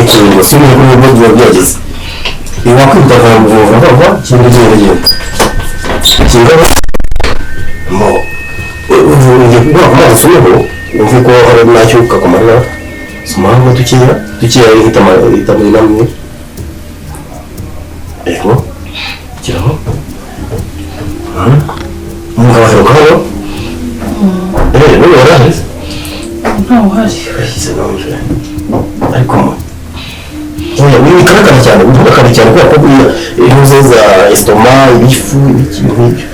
ikintu sinzi ko biba byageze wakwihuta akamuvuza vuba ikintu gihera kingana mo ugiye kuguha ku mazi usomeho wumve ko hari nacyo ukakumarira somaho dukeya ihita muri namwe ego kiraho umugabo aheruka hano none waraheze ntawe uhari yashyize nonje ariko oya wikaragana cyane uvuga cyane kubera ko buriya intuze za estoma ibifu ibintu nk'ibyo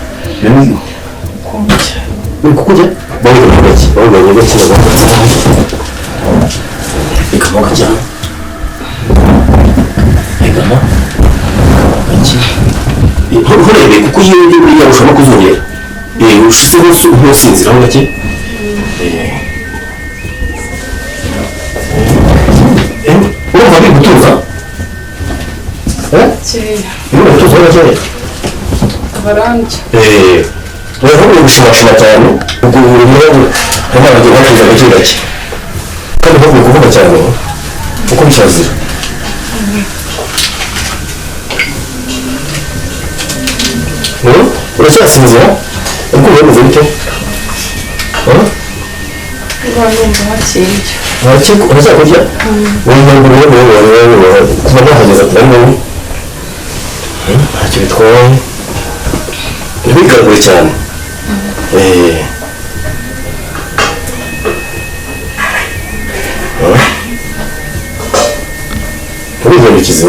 uri kukujya bawuganye gake ikamaga cyane egama gake nturebe kuko iyo uriya ushobora kuzongera ushizeho ntusinziraho gake urumva biri gutuza biri gutuza gakeya abarambye uravuga gushimashima cyane ubwo buri mwanya umwana agiye batuza gake gake kandi ntabwo kuvuga cyane kuko bicyazira uracyasinzira ubwo bimeze bite uracyakurya kuva nahageza kuri wowe ntacyo bitwaye ntibigaragure cyane urihindukize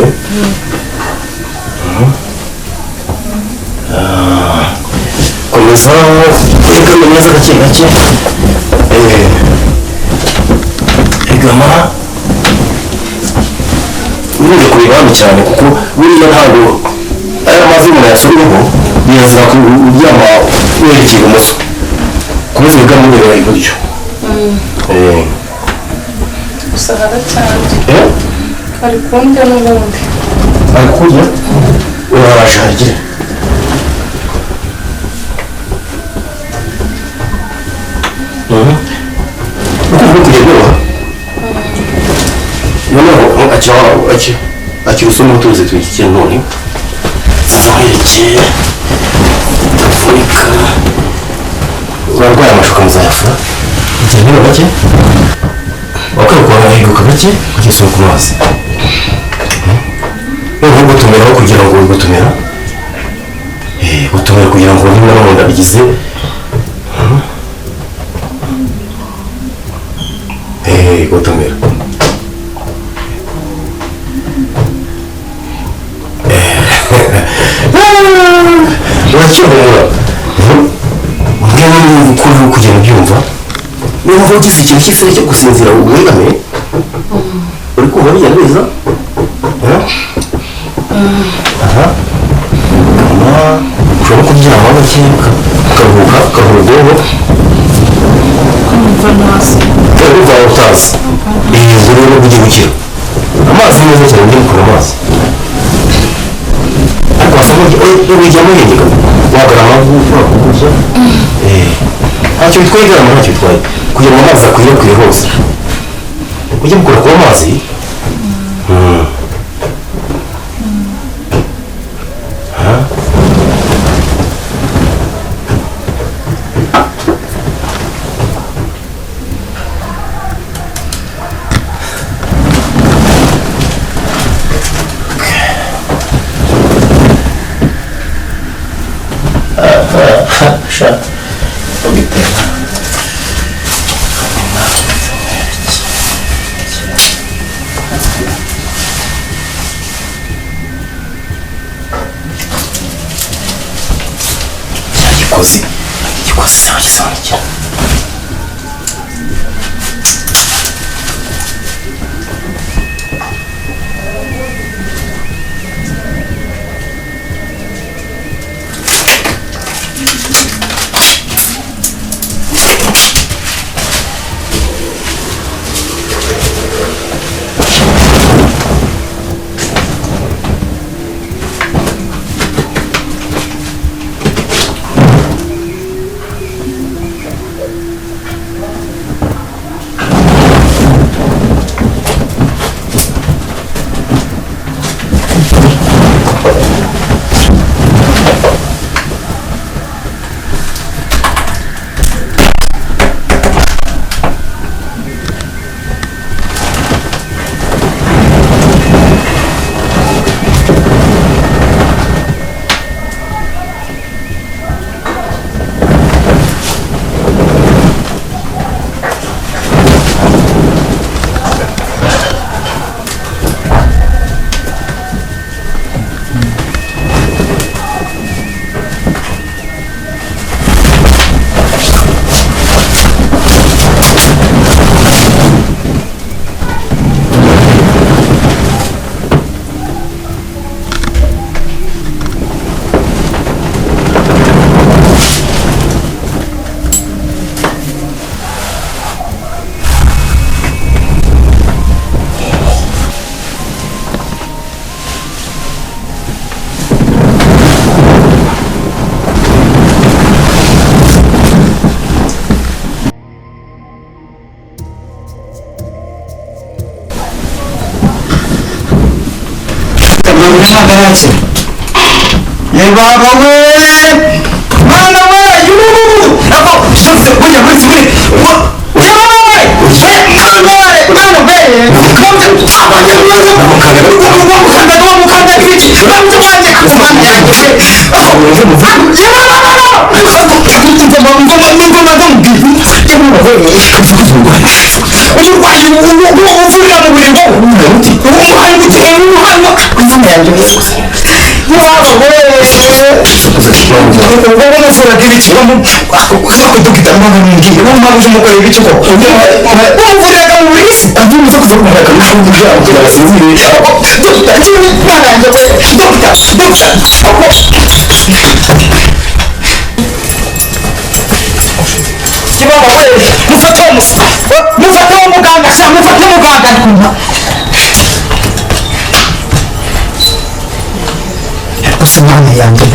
komeza urigame neza gake gake egama wirinde kureba hano cyane kuko buriya ntabwo aya mazi umuntu yasomyeho birazira kuryama werekeye ibumoso komeza wigame ureba iburyo gusa haracyari ari kundya n'ubundi ari kurya urabashakire uko uri kugenda noneho akira usoma utuzi tubikikira none zaherekeye tuvurika urarwaye amashuka muzayafura igihe niba gake wakwiye wahinduka gake kugeza ku mazi noneho gutumiraho kugira ngo gutumira gutumira kugira ngo niba n'ubundi abigize gutumira uracyahura mbwene n'ukuri uri kugenda ubyumva niba ugize ikintu cy'isere cyo gusinzira wegame uri kumva bigenda biza ushobora kubyinamo gake ukaruhuka ubwonko kumva ntasi urumva utazi iyi nzu rero ujye gukira amazi ni meza cyane ujye gukura amazi ariko wasanga ujyamo yengeka wagarama wakuguza ntacyo bitwaye igarama ntacyo bitwaye kugira ngo amazi akwirakwire hose ujye gukura kuba amazi igikozi cyangwa Nagarachi. Ye baba we. Mama we. Ako, shotse kuja mwezi we. Ye mama we. Mama we. Mama we. Mukanda hivi. Mama waje kusimama yake. Ako, ye mama. Kibaba wewe, mufate umuganga sha mufate umuganga kumva. Usimame yangu.